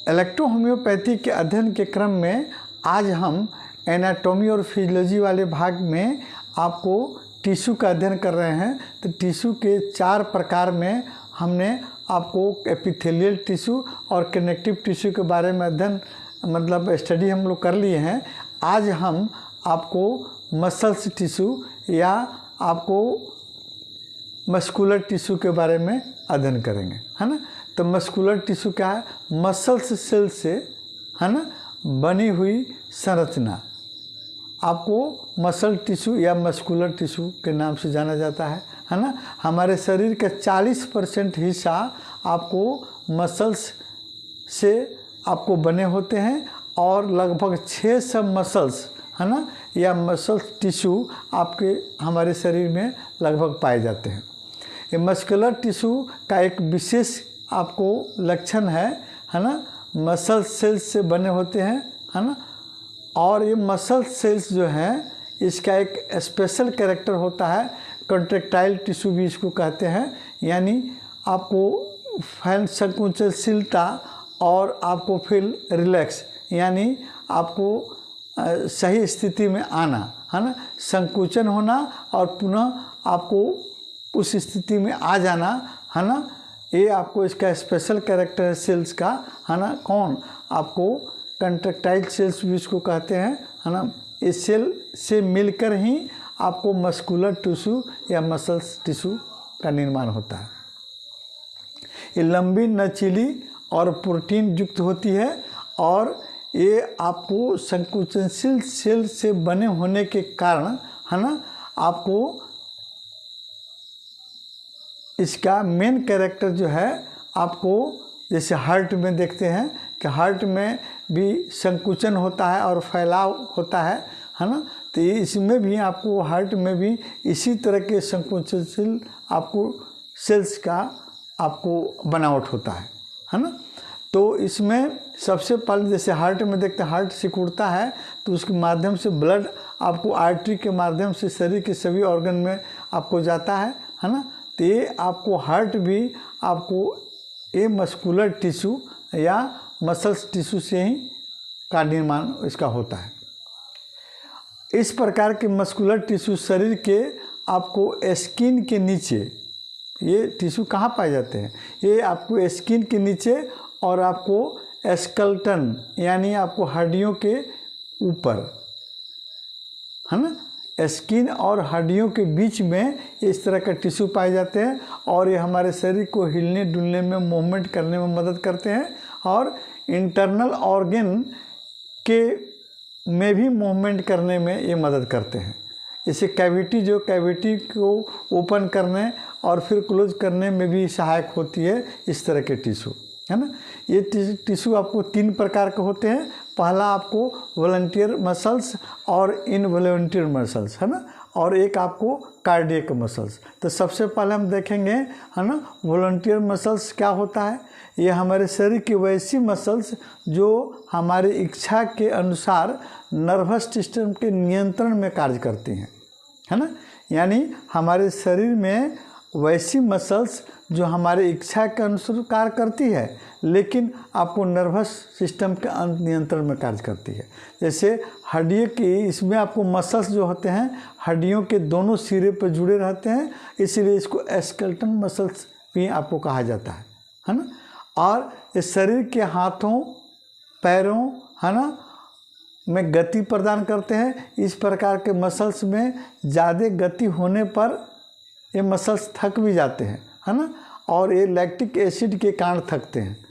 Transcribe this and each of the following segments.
Electro homeopathy के अध्ययन के क्रम में आज हम एनाटॉमी और फिजियोलॉजी वाले भाग में आपको टिश्यू का अध्ययन कर रहे हैं। तो टिश्यू के 4 प्रकार में हमने आपको एपिथेलियल टिश्यू और कनेक्टिव टिश्यू के बारे में अध्ययन स्टडी हम लोग कर लिए हैं। आज हम आपको मसल्स टिश्यू या आपको मस्कुलर टिश्यू के बारे में अध्ययन करेंगे, है ना। तो मस्कुलर टिश्यू क्या है? मसल्स सेल से, है ना, बनी हुई संरचना आपको मसल टिश्यू या मस्कुलर टिश्यू के नाम से जाना जाता है ना। हमारे शरीर का 40% हिस्सा आपको मसल्स से आपको बने होते हैं और लगभग 600 मसल्स, है ना, या मसल टिश्यू आपके हमारे शरीर में लगभग पाए जाते हैं। ये मस्कुलर टिश्यू का एक विशेष आपको लक्षण है ना, मसल सेल्स से बने होते हैं, है ना। और ये मसल सेल्स जो हैं इसका एक स्पेशल कैरेक्टर होता है, कॉन्ट्रैक्टाइल टिश्यू भी इसको कहते हैं, यानी आपको संकुचनशीलता और आपको फिर रिलैक्स, यानी आपको सही स्थिति में आना, है ना, संकुचन होना और पुनः आपको उस स्थिति में आ जाना, है ना। ये आपको इसका स्पेशल कैरेक्टर है सेल्स का, है ना। कौन? आपको कंट्रैक्टाइल सेल्स भी इसको कहते हैं, है ना। इस सेल से मिलकर ही आपको मस्कुलर टिश्यू या मसल्स टिश्यू का निर्माण होता है। ये लंबी, नचीली और प्रोटीन युक्त होती है और ये आपको संकुचनशील सेल से बने होने के कारण, है ना, आपको इसका मेन कैरेक्टर जो है आपको जैसे हार्ट में देखते हैं कि हार्ट में भी संकुचन होता है और फैलाव होता है ना। तो इसमें भी आपको हार्ट में भी इसी तरह के संकुचनशील आपको सेल्स का आपको बनावट होता है ना। तो इसमें सबसे पहले जैसे हार्ट में देखते हैं, हार्ट सिकुड़ता है तो उसके माध्यम से ब्लड आपको आर्टरी के माध्यम से शरीर के सभी ऑर्गन में आपको जाता है ना। तो ये आपको हार्ट भी आपको ये मस्कुलर टिश्यू या मसल्स टिश्यू से ही का निर्माण इसका होता है। इस प्रकार के मस्कुलर टिश्यू शरीर के आपको स्किन के नीचे, ये टिश्यू कहाँ पाए जाते हैं? ये आपको स्किन के नीचे और आपको स्केलेटन यानी आपको हड्डियों के ऊपर, है ना, स्किन और हड्डियों के बीच में इस तरह का टिश्यू पाए जाते हैं और ये हमारे शरीर को हिलने डुलने में, मूवमेंट करने में मदद करते हैं और इंटरनल ऑर्गन के में भी मूवमेंट करने में ये मदद करते हैं। इसे कैविटी को ओपन करने और फिर क्लोज करने में भी सहायक होती है इस तरह के टिश्यू, है ना। ये टिश्यू आपको 3 प्रकार के होते हैं। पहला आपको वॉलंटियर मसल्स और इनवॉलंटियर मसल्स, है ना, और एक आपको कार्डियक मसल्स। तो सबसे पहले हम देखेंगे, है ना, वॉलंटियर मसल्स क्या होता है। ये हमारे शरीर की वैसी मसल्स जो हमारी इच्छा के अनुसार नर्वस सिस्टम के नियंत्रण में कार्य करती हैं, है ना। यानी हमारे शरीर में वैसी मसल्स जो हमारी इच्छा के अनुसार कार्य करती है लेकिन आपको नर्वस सिस्टम के नियंत्रण में कार्य करती है। जैसे हड्डियों की, इसमें आपको मसल्स जो होते हैं हड्डियों के दोनों सिरे पर जुड़े रहते हैं, इसीलिए इसको स्केलेटन मसल्स भी आपको कहा जाता है ना। और इस शरीर के हाथों पैरों, है ना, में गति प्रदान करते हैं। इस प्रकार के मसल्स में ज़्यादा गति होने पर ये मसल्स थक भी जाते हैं, है ना, और ये लैक्टिक एसिड के कारण थकते हैं।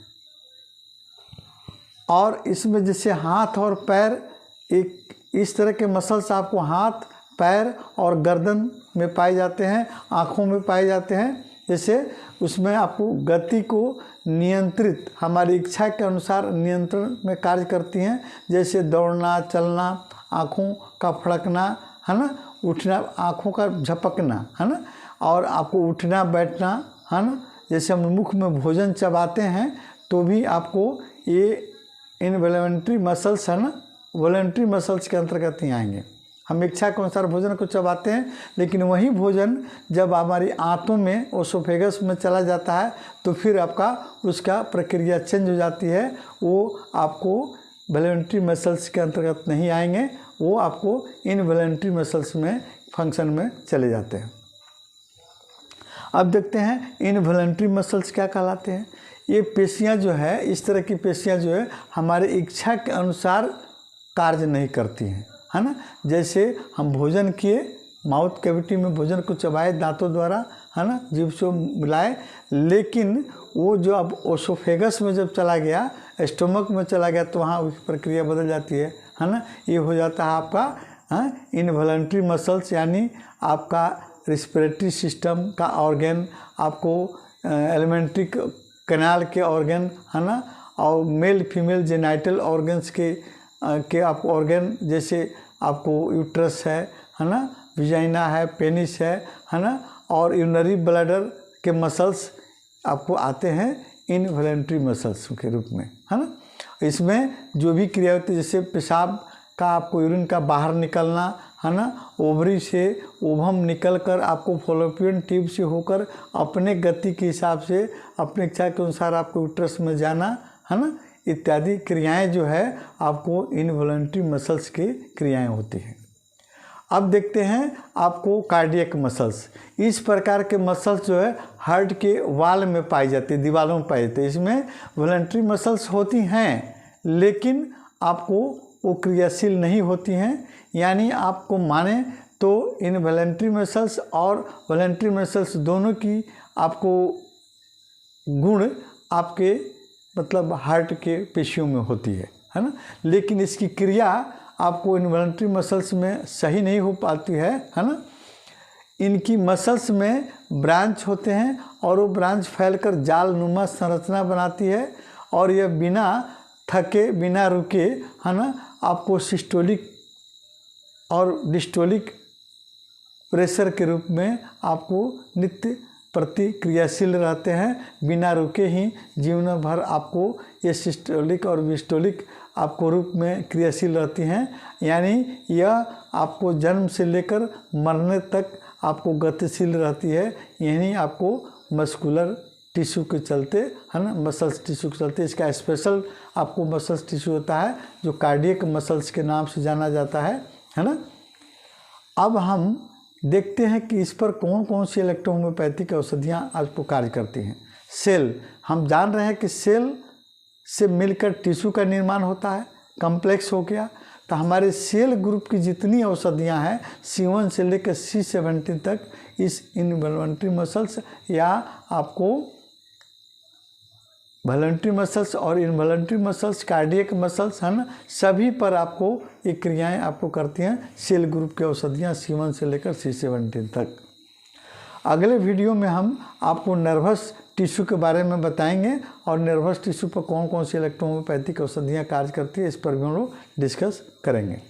और इसमें जैसे हाथ और पैर, एक इस तरह के मसल्स आपको हाथ, पैर और गर्दन में पाए जाते हैं, आँखों में पाए जाते हैं। जैसे उसमें आपको गति को नियंत्रित, हमारी इच्छा के अनुसार नियंत्रण में कार्य करती हैं। जैसे दौड़ना, चलना, आँखों का फड़कना, है ना, उठना, आँखों का झपकना, है ना, और आपको उठना बैठना, है ना। जैसे हम मुख में भोजन चबाते हैं तो भी आपको ये इनवॉलंटरी मसल्स, है ना, वॉलंटरी मसल्स के अंतर्गत ही आएंगे। हम इच्छा के अनुसार भोजन को चबाते हैं, लेकिन वही भोजन जब हमारी आंतों में ओसोफेगस में चला जाता है तो फिर आपका उसका प्रक्रिया चेंज हो जाती है। वो आपको वॉलंटरी मसल्स के अंतर्गत नहीं आएंगे, वो आपको इनवॉलंटरी मसल्स में फंक्शन में चले जाते हैं। अब देखते हैं इनवॉलंटरी मसल्स क्या कहलाते हैं। ये पेशियां जो है, इस तरह की पेशियां जो है हमारे इच्छा के अनुसार कार्य नहीं करती हैं, है ना। जैसे हम भोजन किए, माउथ कैविटी में भोजन को चबाए दांतों द्वारा, है ना, जीभ से मिलाए, लेकिन वो जो अब ओसोफेगस में जब चला गया, स्टोमक में चला गया, तो वहाँ उसकी प्रक्रिया बदल जाती है ना। ये हो जाता है आपका इनवॉलंटरी मसल्स, यानी आपका रिस्पिरेटरी सिस्टम का ऑर्गन, आपको एलिमेंट्री कैनाल के ऑर्गन, है ना, और मेल फीमेल जेनाइटल ऑर्गन्स के आपको ऑर्गन, जैसे आपको यूट्रस है ना, विजाइना है, पेनिस है ना, और यूरिनरी ब्लैडर के मसल्स आपको आते हैं इनवॉलंटरी मसल्स के रूप में, है ना। इसमें जो भी क्रिया होती है, जैसे पेशाब का आपको यूरिन का बाहर निकलना, है ना, ओवरी से ओवम निकलकर आपको फॉलोपियन ट्यूब से होकर अपने गति के हिसाब से अपने इच्छा के अनुसार आपको यूट्रस में जाना, है ना, इत्यादि क्रियाएं जो है आपको इनवॉलंटरी मसल्स की क्रियाएं होती हैं। अब देखते हैं आपको कार्डियक मसल्स। इस प्रकार के मसल्स जो है हार्ट के वाल में पाई जाती है, दीवारों में पाई जाती है। इसमें वॉलंटरी मसल्स होती हैं, लेकिन आपको वो क्रियाशील नहीं होती हैं। यानी आपको माने तो इनवॉलंटरी मसल्स और वॉलंटरी मसल्स दोनों की आपको गुण आपके मतलब हार्ट के पेशियों में होती है ना, लेकिन इसकी क्रिया आपको इनवॉलंटरी मसल्स में सही नहीं हो पाती है ना। इनकी मसल्स में ब्रांच होते हैं और वो ब्रांच फैलकर जाल नुमा संरचना बनाती है, और यह बिना थके बिना रुके, है ना, आपको सिस्टोलिक और डिस्टोलिक प्रेशर के रूप में आपको नित्य प्रतिक्रियाशील रहते हैं। बिना रुके ही जीवन भर आपको ये सिस्टोलिक और डिस्टोलिक आपको रूप में क्रियाशील रहती हैं। यानी यह आपको जन्म से लेकर मरने तक आपको गतिशील रहती है। यानी आपको मस्कुलर टिश्यू के चलते, है ना, मसल्स टिश्यू के चलते इसका स्पेशल आपको मसल्स टिश्यू होता है जो कार्डियक मसल्स के नाम से जाना जाता है ना। अब हम देखते हैं कि इस पर कौन कौन सी इलेक्ट्रोहोम्योपैथिक औषधियाँ आपको कार्य करती हैं। सेल, हम जान रहे हैं कि सेल से मिलकर टिश्यू का निर्माण होता है, कम्प्लेक्स हो गया। तो हमारे सेल ग्रुप की जितनी औषधियाँ हैं C1 से लेकर C17 तक इस इनवॉलंटरी मसल्स या आपको वॉलंटरी मसल्स और इनवॉलंटरी मसल्स, कार्डियक मसल्स, है ना, सभी पर आपको ये क्रियाएं आपको करती हैं सेल ग्रुप की औषधियाँ C1 से लेकर C17 तक। अगले वीडियो में हम आपको नर्वस टिश्यू के बारे में बताएंगे और नर्वस टिश्यू पर कौन कौन सी इलेक्ट्रोहोम्योपैथिक औषधियाँ कार्य करती है इस पर भी हम लोग डिस्कस करेंगे।